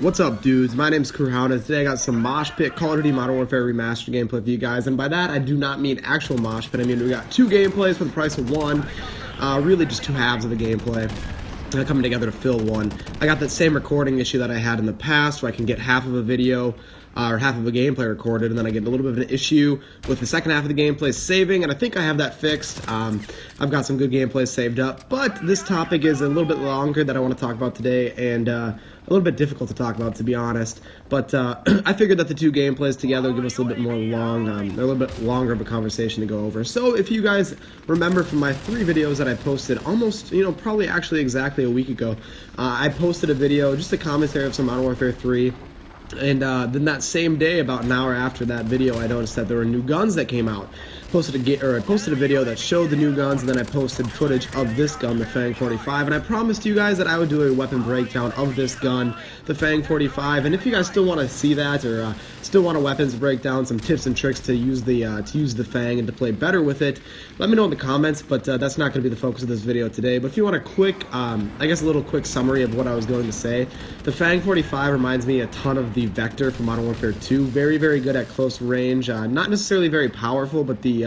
What's up, dudes? My name's Hound, and today I got some Mosh Pit Call of Duty Modern Warfare Remastered gameplay for you guys. And by that, I do not mean actual Mosh Pit. I mean we got two gameplays for the price of one. Really just two halves of the gameplay coming together to fill one. I got that same recording issue that I had in the past, where I can get half of a video or half of a gameplay recorded, and then I get a little bit of an issue with the second half of the gameplay saving, and I think I have that fixed. I've got some good gameplays saved up, but this topic is a little bit longer that I want to talk about today, and a little bit difficult to talk about, to be honest. But I figured that the two gameplays together give us a little bit more a little bit longer of a conversation to go over. So if you guys remember from my 3 videos that I posted almost, probably actually exactly a week ago, I posted a video, just a commentary of some Modern Warfare 3. And then that same day, about an hour after that video, I noticed that there were new guns that came out. I posted a video that showed the new guns, and then I posted footage of this gun, the Fang 45, and I promised you guys that I would do a weapon breakdown of this gun, the Fang 45. And if you guys still want to see that, or still want a weapons breakdown, some tips and tricks to use the Fang and to play better with it, let me know in the comments. But that's not going to be the focus of this video today. But if you want a quick, I guess a little quick summary of what I was going to say, the Fang 45 reminds me a ton of the Vector from Modern Warfare 2. Very, very good at close range. Not necessarily very powerful, but the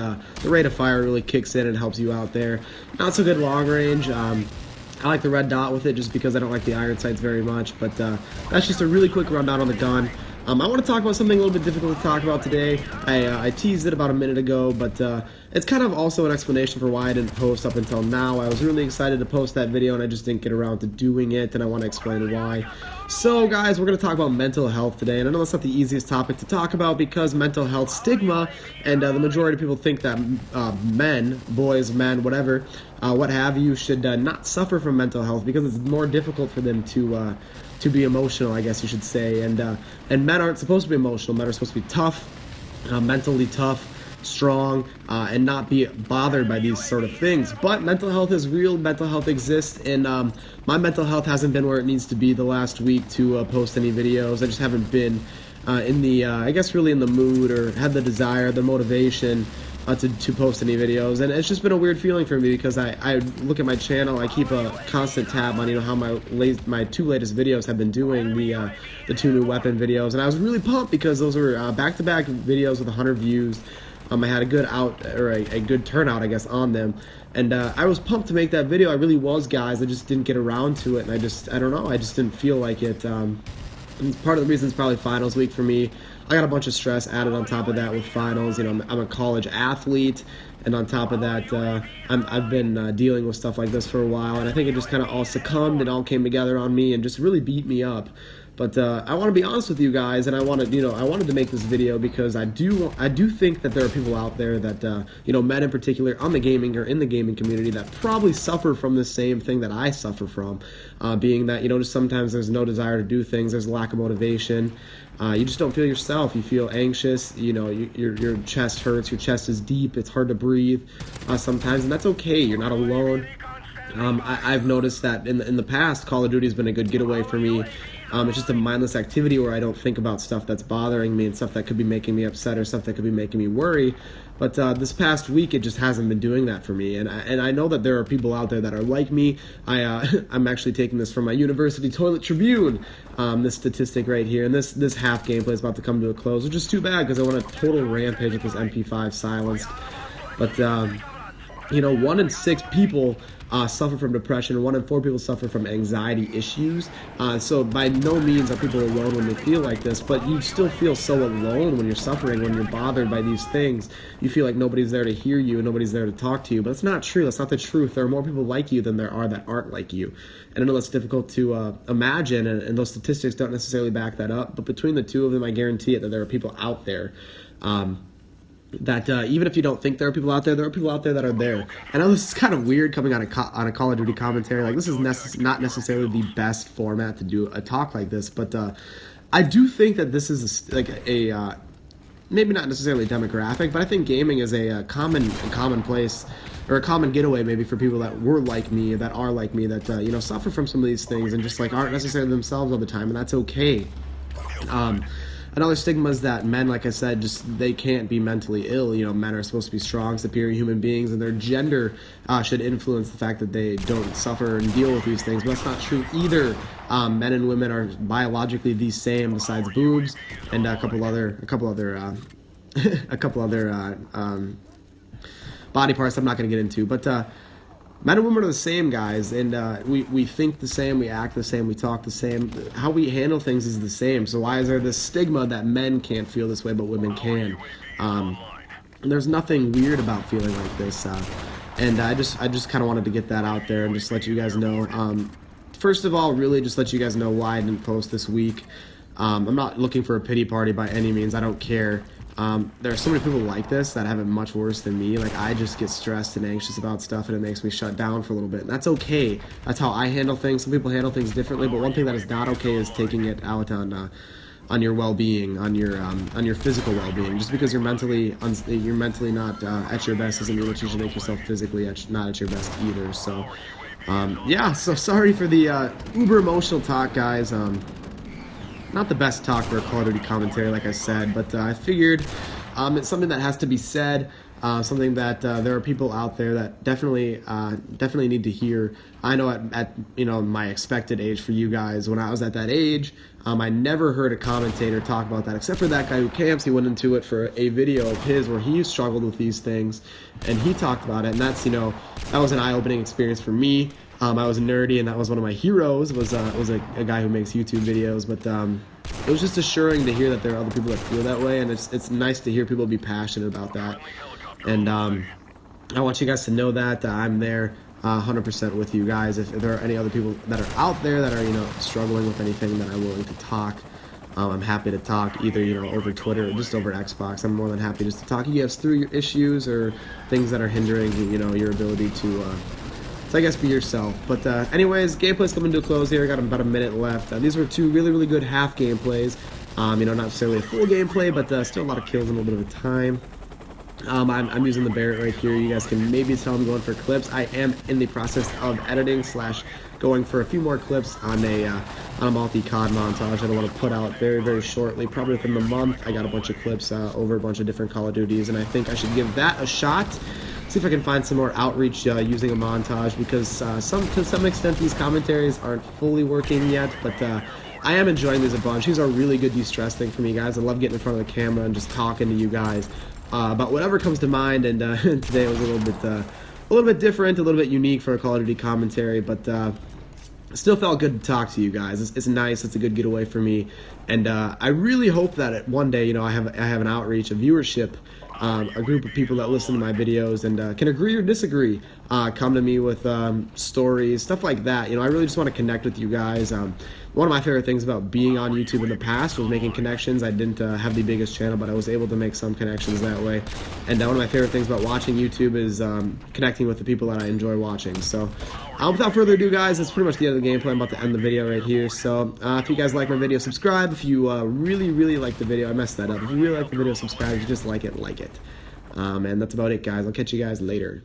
rate of fire really kicks in and helps you out there. Not so good long range. I like the red dot with it just because I don't like the iron sights very much. But that's just a really quick rundown on the gun. I want to talk about something a little bit difficult to talk about today. I teased it about a minute ago, but it's kind of also an explanation for why I didn't post up until now. I was really excited to post that video, and I just didn't get around to doing it, and I want to explain why. So, guys, we're going to talk about mental health today, and I know that's not the easiest topic to talk about because mental health stigma, and the majority of people think that men, boys, men, whatever, what have you, should not suffer from mental health because it's more difficult for them to be emotional, I guess you should say, and men aren't supposed to be emotional. Men are supposed to be tough, mentally tough, strong, and not be bothered by these sort of things. But mental health is real, mental health exists, and my mental health hasn't been where it needs to be the last week to post any videos. I just haven't been in the, I guess really in the mood or had the desire, the motivation to post any videos, and it's just been a weird feeling for me because I look at my channel, I keep a constant tab on how my 2 latest videos have been doing, the 2 new weapon videos, and I was really pumped because those were back-to-back videos with 100 views. I had a good a good turnout, I guess, on them, and I was pumped to make that video. I really was, guys. I just didn't get around to it, and I don't know, I just didn't feel like it. And part of the reason is probably finals week for me. I got a bunch of stress added on top of that with finals. I'm a college athlete, and on top of that, I've been dealing with stuff like this for a while, and I think it just kind of all succumbed and all came together on me and just really beat me up. But I want to be honest with you guys, and I wanted to make this video because I do think that there are people out there that men in particular on the gaming or in the gaming community that probably suffer from the same thing that I suffer from, being that just sometimes there's no desire to do things, there's a lack of motivation, you just don't feel yourself, you feel anxious, your chest hurts, your chest is deep, it's hard to breathe sometimes, and that's okay. You're not alone. I've noticed that in the past, Call of Duty has been a good getaway for me. It's just a mindless activity where I don't think about stuff that's bothering me and stuff that could be making me upset or stuff that could be making me worry. But this past week, it just hasn't been doing that for me. And I know that there are people out there that are like me. I'm actually taking this from my University Toilet Tribune, this statistic right here. And this half gameplay is about to come to a close, which is too bad because I want a total rampage with this MP5 silenced. But 1 in 6 people suffer from depression, 1 in 4 people suffer from anxiety issues. So by no means are people alone when they feel like this, but you still feel so alone when you're suffering, when you're bothered by these things. You feel like nobody's there to hear you and nobody's there to talk to you, but it's not true. That's not the truth. There are more people like you than there are that aren't like you. And I know that's difficult to imagine, and those statistics don't necessarily back that up, but between the two of them, I guarantee it that there are people out there that even if you don't think there are people out there that are there. I know this is kind of weird coming on a Call of Duty commentary. Like, this is not necessarily the best format to do a talk like this, but I do think that this is maybe not necessarily demographic, but I think gaming is a common place, or a common getaway maybe for people that were like me, that are like me, that suffer from some of these things and just aren't necessarily themselves all the time, and that's okay. Another stigma is that men, like I said, just they can't be mentally ill. You know, men are supposed to be strong, superior human beings, and their gender should influence the fact that they don't suffer and deal with these things. But that's not true either. Men and women are biologically the same, besides boobs and a couple other body parts I'm not going to get into. But men and women are the same, guys, and we think the same, we act the same, we talk the same. How we handle things is the same. So why is there this stigma that men can't feel this way but women can? There's nothing weird about feeling like this, and I just kind of wanted to get that out there and just let you guys know. First of all, really just let you guys know why I didn't post this week. I'm not looking for a pity party by any means. I don't care. There are so many people like this that have it much worse than me. Like, I just get stressed and anxious about stuff, and it makes me shut down for a little bit. And that's okay. That's how I handle things. Some people handle things differently, but one thing that is not okay is taking it out on your well-being, on your physical well-being. Just because you're mentally not at your best doesn't mean that you should make yourself physically not at your best either. So, yeah. So sorry for the uber emotional talk, guys. Not the best talk for a Call of Duty commentary, like I said, but I figured it's something that has to be said, something that there are people out there that definitely need to hear. I know at my expected age for you guys, when I was at that age, I never heard a commentator talk about that, except for that guy who camps. He went into it for a video of his where he struggled with these things, and he talked about it, and that's, that was an eye-opening experience for me. I was nerdy, and that was one of my heroes, was a guy who makes YouTube videos, but it was just assuring to hear that there are other people that feel that way, and it's nice to hear people be passionate about that. And I want you guys to know that I'm there 100% with you guys. If there are any other people that are out there that are struggling with anything that I'm willing to talk, I'm happy to talk, either over Twitter or just over Xbox. I'm more than happy just to talk you guys through your issues or things that are hindering your ability to I guess be yourself. But anyways, gameplay's coming to a close here. I got about a minute left. These were two really good half gameplays. Not necessarily a full gameplay, but still a lot of kills in a little bit of time. I'm using the Barrett right here. You guys can maybe tell I'm going for clips. I am in the process of editing / going for a few more clips on a multi-COD montage that I want to put out very shortly, probably within the month. I got a bunch of clips over a bunch of different Call of Duties, and I think I should give that a shot. See if I can find some more outreach using a montage, because to some extent these commentaries aren't fully working yet, but I am enjoying these a bunch. These are a really good de-stress thing for me, guys. I love getting in front of the camera and just talking to you guys about whatever comes to mind, and today was a little bit different, a little bit unique for a Call of Duty commentary, but still felt good to talk to you guys. It's nice. It's a good getaway for me, and I really hope that one day, I have an outreach, a viewership, a group of people that listen to my videos and can agree or disagree, come to me with stories, stuff like that. I really just want to connect with you guys. One of my favorite things about being on YouTube in the past was making connections. I didn't have the biggest channel, but I was able to make some connections that way. And one of my favorite things about watching YouTube is connecting with the people that I enjoy watching. So without further ado, guys, that's pretty much the end of the gameplay. I'm about to end the video right here. So if you guys like my video, subscribe. If you really like the video, I messed that up. If you really like the video, subscribe. If you just like it, like it. And that's about it, guys. I'll catch you guys later.